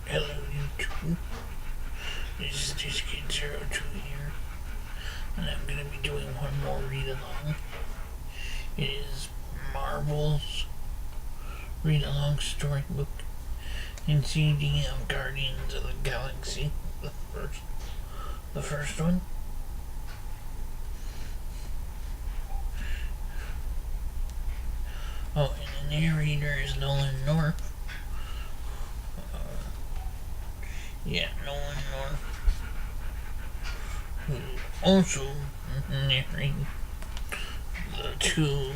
Hello YouTube, this is this Kid02 here, and I'm going to be doing one more read-along. It is Marvel's read-along storybook in CD of Guardians of the Galaxy, the first one. Oh, and the narrator is Nolan North. Nolan North, who also narrated the two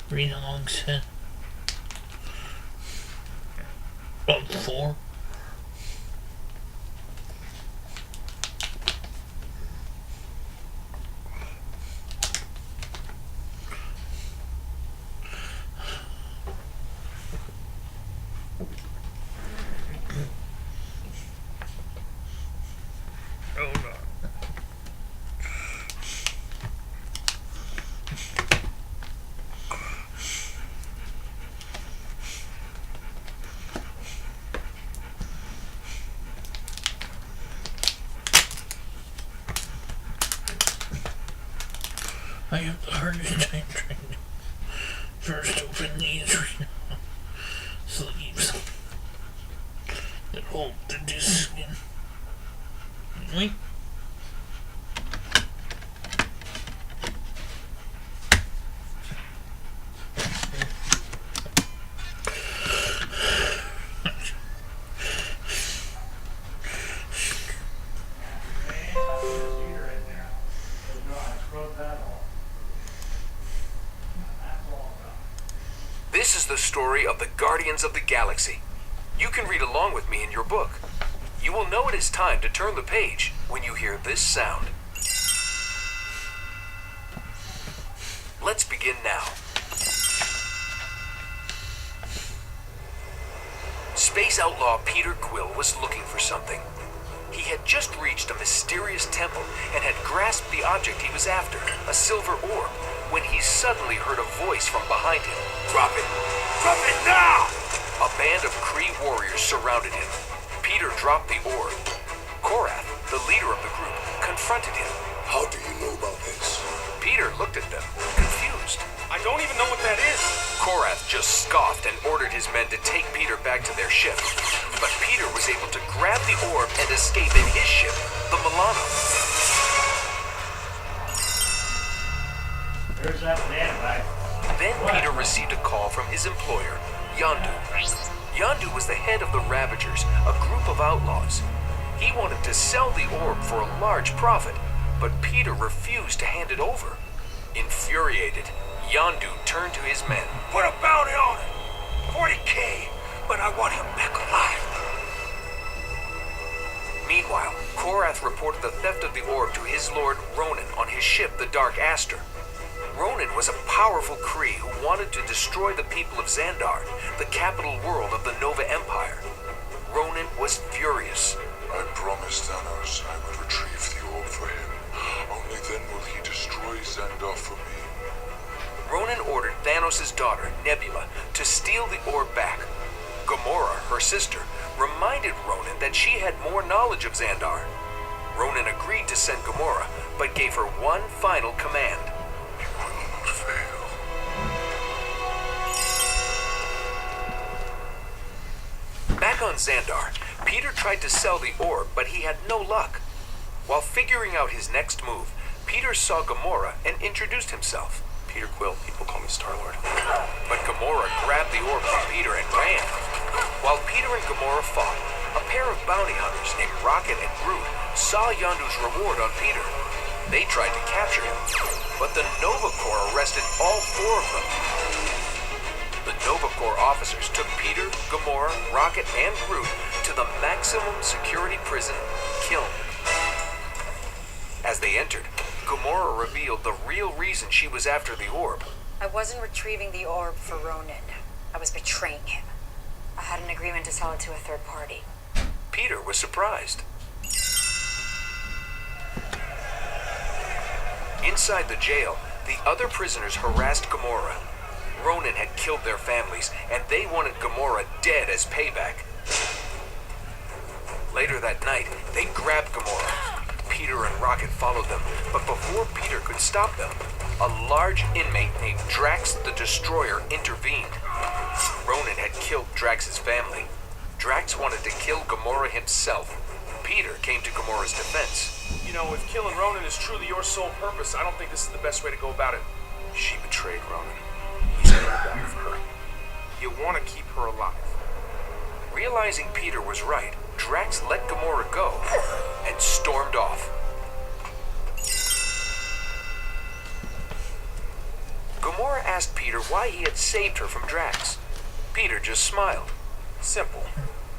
read-along set of four. Hold on. I have the hardest time trying to first open these sleeves that hold the disc in. Wait. This is the story of the Guardians of the Galaxy. You can read along with me in your book. You will know it is time to turn the page when you hear this sound. Let's begin now. Space outlaw Peter Quill was looking for something. He had just reached a mysterious temple and had grasped the object he was after, a silver orb, when he suddenly heard a voice from behind him. "Drop it! Drop it now!" A band of Kree warriors surrounded him. Peter dropped the orb. Korath, the leader of the group, confronted him. "How do you know about this?" Peter looked at them, confused. "I don't even know what that is." Korath just scoffed and ordered his men to take Peter back to their ship. But Peter was able to grab the orb and escape in his ship, the Milano. There's that banana bag. Then Peter received a call from his employer, Yondu. Yondu was the head of the Ravagers, a group of outlaws. He wanted to sell the orb for a large profit, but Peter refused to hand it over. Infuriated, Yondu turned to his men. "Put a bounty on it! 40K, but I want him back alive." Meanwhile, Korath reported the theft of the orb to his lord Ronan on his ship, the Dark Aster. Ronan was a powerful Kree who wanted to destroy the people of Xandar, the capital world of the Nova Empire. Ronan was furious. "I promised Thanos I would retrieve the orb for him. Only then will he destroy Xandar for me." Ronan ordered Thanos' daughter, Nebula, to steal the orb back. Gamora, her sister, reminded Ronan that she had more knowledge of Xandar. Ronan agreed to send Gamora, but gave her one final command. "You will not fail." Back on Xandar, Peter tried to sell the orb, but he had no luck. While figuring out his next move, Peter saw Gamora and introduced himself. Peter Quill, people call me Star-Lord. But Gamora grabbed the orb from Peter and ran. While Peter and Gamora fought, a pair of bounty hunters named Rocket and Groot saw Yondu's reward on Peter. They tried to capture him, but the Nova Corps arrested all four of them. The Nova Corps officers took Peter, Gamora, Rocket, and Groot to the maximum security prison, Kiln. As they entered, Gamora revealed the real reason she was after the orb. "I wasn't retrieving the orb for Ronan. I was betraying him. I had an agreement to sell it to a third party." Peter was surprised. Inside the jail, the other prisoners harassed Gamora. Ronan had killed their families, and they wanted Gamora dead as payback. that night, they grabbed Gamora. Peter and Rocket followed them, but before Peter could stop them, a large inmate named Drax the Destroyer intervened. Ronan had killed Drax's family. Drax wanted to kill Gamora himself. Peter came to Gamora's defense. You know, if killing Ronan is truly your sole purpose, I don't think this is the best way to go about it. She betrayed Ronan. He's coming back for her. You want to keep her alive. Realizing Peter was right, Drax let Gamora go and stormed off. Gamora asked Peter why he had saved her from Drax. Peter just smiled. Simple.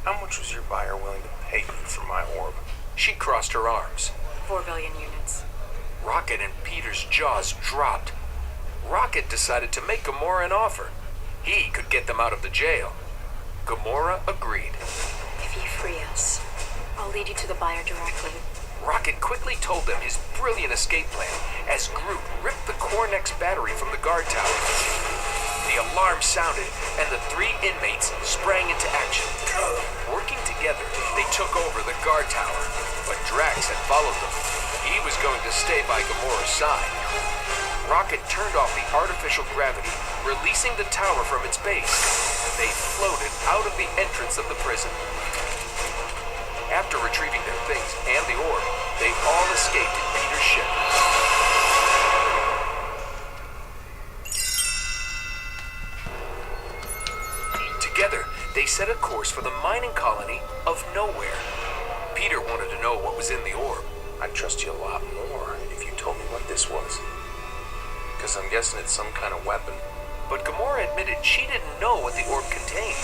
How much was your buyer willing to pay you for my orb? She crossed her arms. 4 billion units. Rocket and Peter's jaws dropped. Rocket decided to make Gamora an offer. He could get them out of the jail. Gamora agreed. If you free us, I'll lead you to the buyer directly. Rocket quickly told them his brilliant escape plan as Groot ripped the Cornex battery from the guard tower. The alarm sounded, and the 3 inmates sprang into action. Working together, they took over the guard tower, but Drax had followed them. He was going to stay by Gamora's side. Rocket turned off the artificial gravity, releasing the tower from its base. They floated out of the entrance of the prison. After retrieving their things and the orb, they all escaped in Peter's ship. Together, they set a course for the mining colony of Nowhere. Peter wanted to know what was in the orb. I'd trust you a lot more if you told me what this was. Because I'm guessing it's some kind of weapon. But Gamora admitted she didn't know what the orb contained.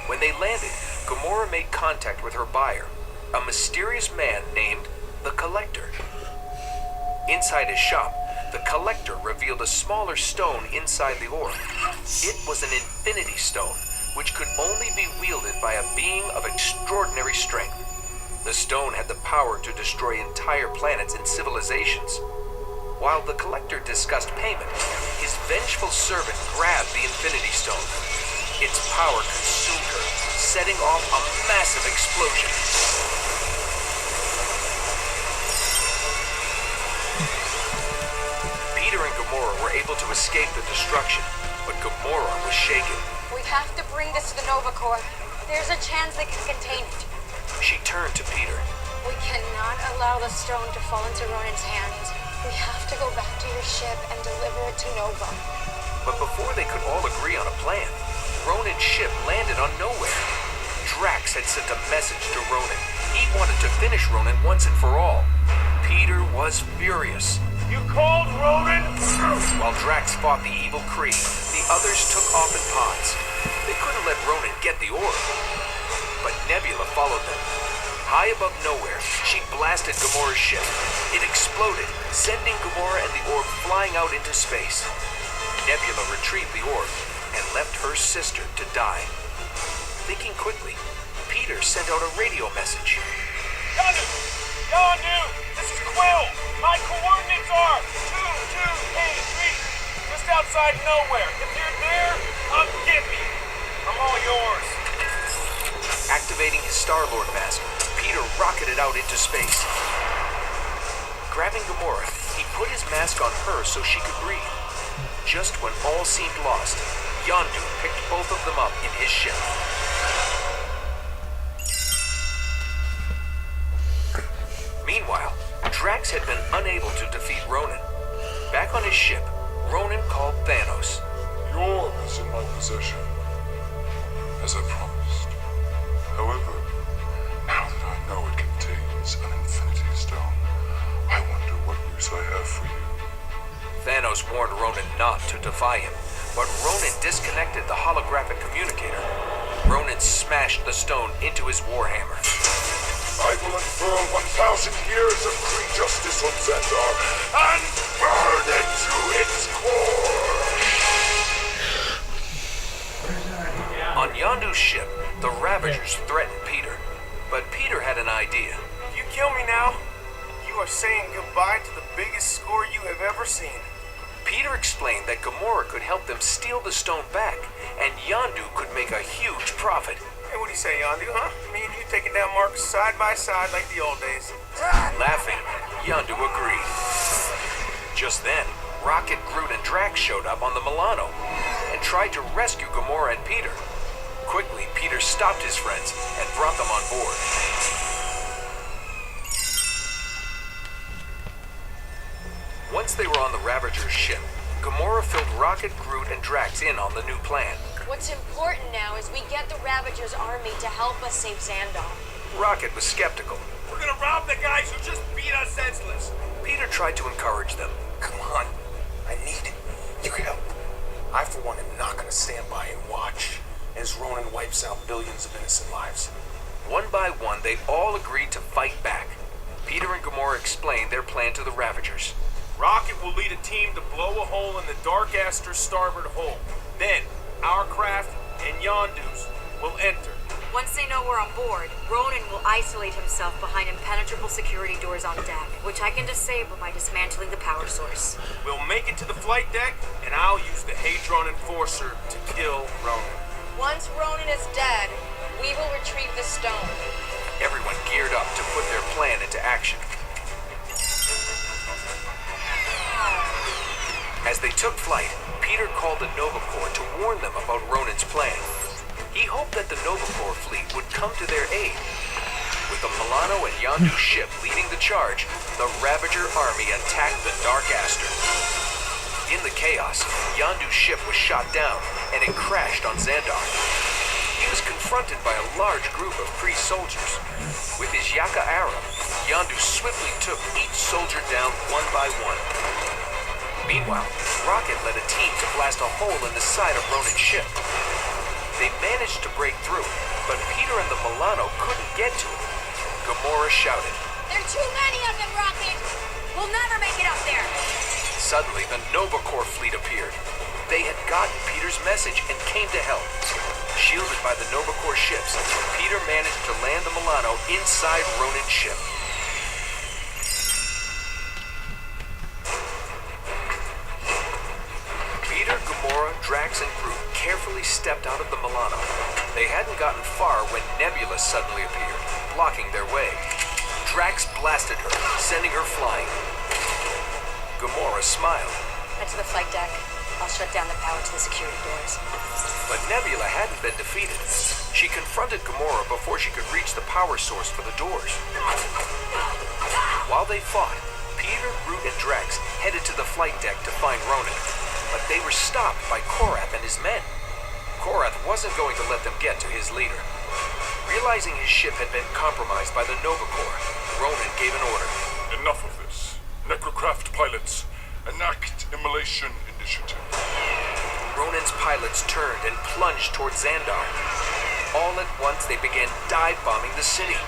When they landed, Gamora made contact with her buyer, a mysterious man named the Collector. Inside his shop, the Collector revealed a smaller stone inside the orb. It was an Infinity Stone, which could only be wielded by a being of extraordinary strength. The stone had the power to destroy entire planets and civilizations. While the Collector discussed payment, his vengeful servant grabbed the Infinity Stone. Its power consumed her, setting off a massive explosion. Peter and Gamora were able to escape the destruction, but Gamora was shaken. We have to bring this to the Nova Corps. There's a chance they can contain it. She turned to Peter. We cannot allow the stone to fall into Ronan's hands. We have to go back to your ship and deliver it to Nova. But before they could all agree on a plan, Ronan's ship landed on Nowhere. Drax had sent a message to Ronan. He wanted to finish Ronan once and for all. Peter was furious. You called Ronan? While Drax fought the evil Kree, the others took off in pods. They couldn't let Ronan get the orb. But Nebula followed them. High above Nowhere, she blasted Gamora's ship. It exploded, sending Gamora and the orb flying out into space. Nebula retrieved the orb and left her sister to die. Thinking quickly, Peter sent out a radio message. Yondu! This is Quill! My coordinates are 2283, just outside Nowhere. If you're there, come get me. I'm all yours. Activating his Star-Lord mask, Peter rocketed out into space. Grabbing Gamora, he put his mask on her so she could breathe. Just when all seemed lost, Yondu picked both of them up in his ship. Meanwhile, Drax had been unable to defeat Ronan. Back on his ship, Ronan called Thanos. The orb is in my possession, as I promised. However, now that I know it contains an Infinity Stone, I wonder what use I have for you. Thanos warned Ronan not to defy him, but Ronan disconnected the holographic communicator. Ronan smashed the stone into his warhammer. I will unfurl 1,000 years of Kree justice on Xandar and burn it to its core! On Yondu's ship, the Ravagers threatened Peter, but Peter had an idea. If you kill me now, you are saying goodbye to the biggest score you have ever seen. Peter explained that Gamora could help them steal the stone back, and Yondu could make a huge profit. Hey, what are you you say, Yondu, huh? Me and you taking down Marcus side by side like the old days. Laughing, Yondu agreed. Just then, Rocket, Groot, and Drax showed up on the Milano and tried to rescue Gamora and Peter. Quickly, Peter stopped his friends and brought them on board. Once they were on the Ravager's ship, Gamora filled Rocket, Groot, and Drax in on the new plan. What's important now is we get the Ravager's army to help us save Xandar. Rocket was skeptical. We're gonna rob the guys who just beat us senseless. Peter tried to encourage them. Come on. I need your help. I, for one, am not gonna stand by and watch as Ronan wipes out billions of innocent lives. One by one, they all agreed to fight back. Peter and Gamora explained their plan to the Ravagers. Rocket will lead a team to blow a hole in the Dark Aster's starboard hull. Then, our craft and Yondu's will enter. Once they know we're on board, Ronan will isolate himself behind impenetrable security doors on deck, which I can disable by dismantling the power source. We'll make it to the flight deck, and I'll use the Hadron Enforcer to kill Ronan. Once Ronan is dead, we will retrieve the stone. Everyone geared up to put their plan into action. As they took flight, Peter called the Nova Corps to warn them about Ronan's plan. He hoped that the Nova Corps fleet would come to their aid. With the Milano and Yondu ship leading the charge, the Ravager army attacked the Dark Aster. In the chaos, Yondu's ship was shot down, and it crashed on Xandar. He was confronted by a large group of Kree soldiers. With his Yaka arrow, Yondu swiftly took each soldier down one by one. Meanwhile, Rocket led a team to blast a hole in the side of Ronan's ship. They managed to break through, but Peter and the Milano couldn't get to it. Gamora shouted. There are too many of them, Rocket! We'll never make it up there! Suddenly, the Nova Corps fleet appeared. They had gotten Peter's message and came to help. Shielded by the Nova Corps ships, Peter managed to land the Milano inside Ronan's ship. Peter, Gamora, Drax, and Groot carefully stepped out of the Milano. They hadn't gotten far when Nebula suddenly appeared, blocking their way. Drax blasted her, sending her flying. Gamora smiled. Head to the flight deck. I'll shut down the power to the security doors. But Nebula hadn't been defeated. She confronted Gamora before she could reach the power source for the doors. While they fought, Peter, Groot, and Drax headed to the flight deck to find Ronan. But they were stopped by Korath and his men. Korath wasn't going to let them get to his leader. Realizing his ship had been compromised by the Nova Corps, Ronan gave an order. Enough of this. Necrocraft pilots, enact Immolation Initiative. Ronan's pilots turned and plunged towards Xandar. All at once, they began dive-bombing the city.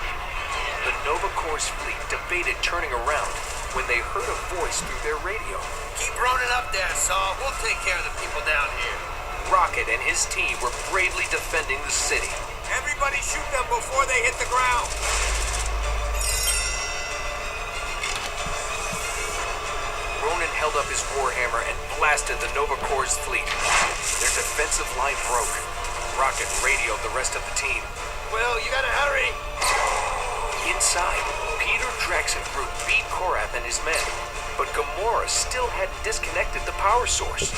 The Nova Corps' fleet debated turning around when they heard a voice through their radio. Keep Ronan up there, Saul. We'll take care of the people down here. Rocket and his team were bravely defending the city. Everybody shoot them before they hit the ground. Ronan held up his warhammer and blasted the Nova Corps' fleet. Their defensive line broke. Rocket radioed the rest of the team. Well, you gotta hurry. Inside, Peter, Drax, and Groot beat Korath and his men, but Gamora still hadn't disconnected the power source.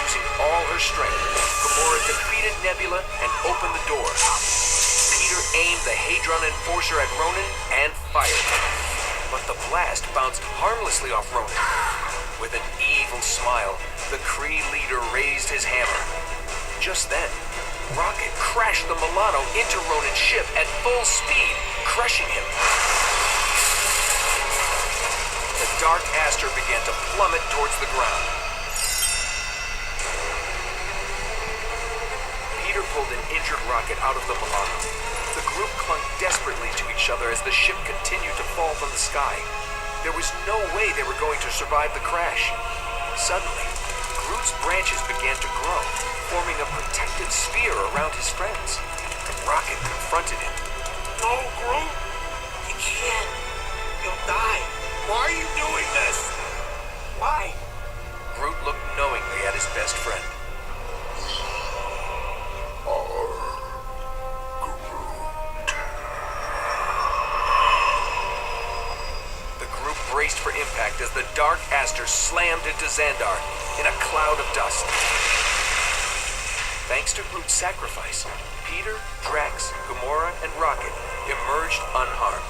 Using all her strength, Gamora defeated Nebula and opened the door. Peter aimed the Hadron Enforcer at Ronan and fired. But the blast bounced harmlessly off Ronan. With an evil smile, the Kree leader raised his hammer. Just then, Rocket crashed the Milano into Ronan's ship at full speed, crushing him. The Dark Aster began to plummet towards the ground. Peter pulled an injured Rocket out of the Milano. The group clung desperately to each other as the ship continued to fall from the sky. There was no way they were going to survive the crash. Suddenly, Groot's branches began to grow, forming a protective sphere around his friends. Rocket confronted him. No, Groot. You can't. You'll die. Why are you doing this? Why? Groot looked knowingly at his best friend. Groot. dark aster slammed into Xandar in a cloud of dust. Thanks to Groot's sacrifice, Peter, Drax, Gamora, and Rocket emerged unharmed.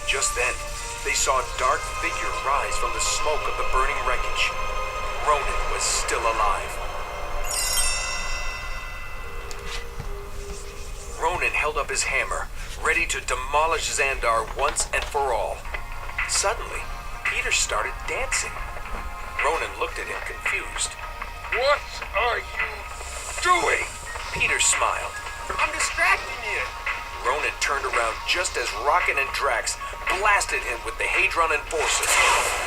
Just then, they saw a dark figure rise from the smoke of the burning wreckage. Ronan was still alive. Ronan held up his hammer, ready to demolish Xandar once and for all. Suddenly, Peter started dancing. Ronan looked at him confused. What are you doing? Peter smiled. I'm distracting you. Ronan turned around just as Rocket and Drax blasted him with the Hadron Enforcer.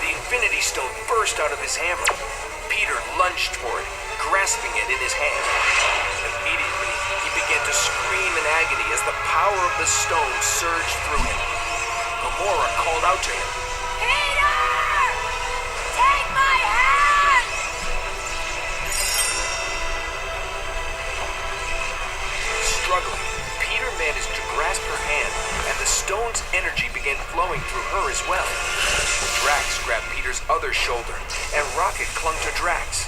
The Infinity Stone burst out of his hammer. Peter lunged for it, grasping it in his hand. Immediately, he began to scream in agony as the power of the stone surged through him. Gamora called out to him. Peter! Take my hand! Struggling, Peter managed to grasp her hand, and the stone's energy began flowing through her as well. Drax grabbed Peter's other shoulder, and Rocket clung to Drax.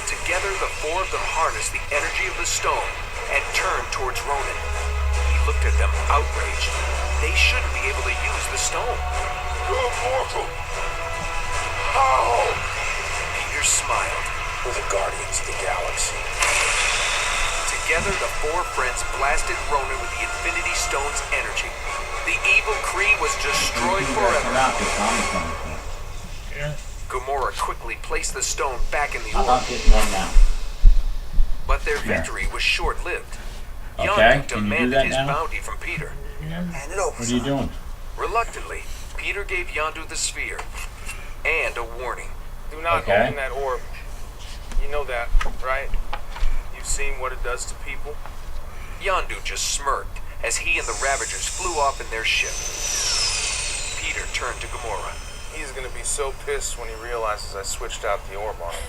Together, the four of them harnessed the energy of the stone and turned towards Ronan. He looked at them outraged. They shouldn't be able to use the stone. You're mortal. How? Peter smiled. We're the Guardians of the Galaxy. Together, the four friends blasted Ronan with the Infinity Stone's energy. The evil Kree was destroyed forever. Yeah. Gamora quickly placed the stone back in the I'm orb, not getting one now. but their victory was short-lived. Okay, Yondu can you do demanded that his now? bounty from Peter. Hand it over. What are you doing? Reluctantly, Peter gave Yondu the sphere and a warning. Do not Okay. open that orb. You know that, right? You've seen what it does to people. Yondu just smirked as he and the Ravagers flew off in their ship. Peter turned to Gamora. He's gonna be so pissed when he realizes I switched out the orb on him.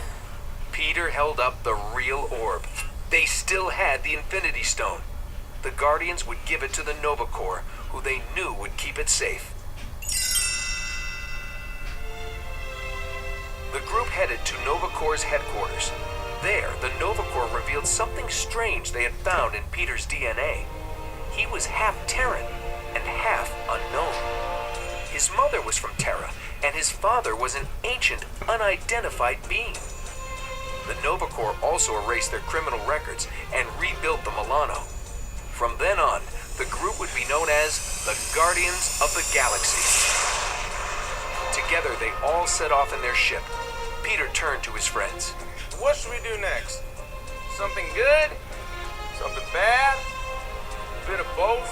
Peter held up the real orb. They still had the Infinity Stone. The Guardians would give it to the Nova Corps, who they knew would keep it safe. The group headed to Nova Corps' headquarters. There, the Nova Corps revealed something strange they had found in Peter's DNA. He was half Terran and half unknown. His mother was from Terra, and his father was an ancient, unidentified being. The Nova Corps also erased their criminal records and rebuilt the Milano. From then on, the group would be known as the Guardians of the Galaxy. Together, they all set off in their ship. Peter turned to his friends. What should we do next? Something good? Something bad? A bit of both?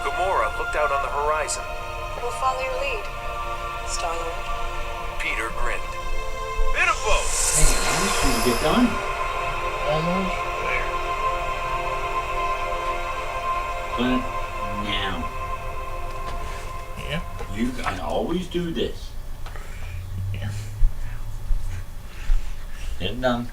Gamora looked out on the horizon. We'll follow your lead, Star-Lord. Peter grinned. Bit of both. Hey, when can you get done? Almost there. Clint, now. Yeah. You can always do this. Yeah. Get it done.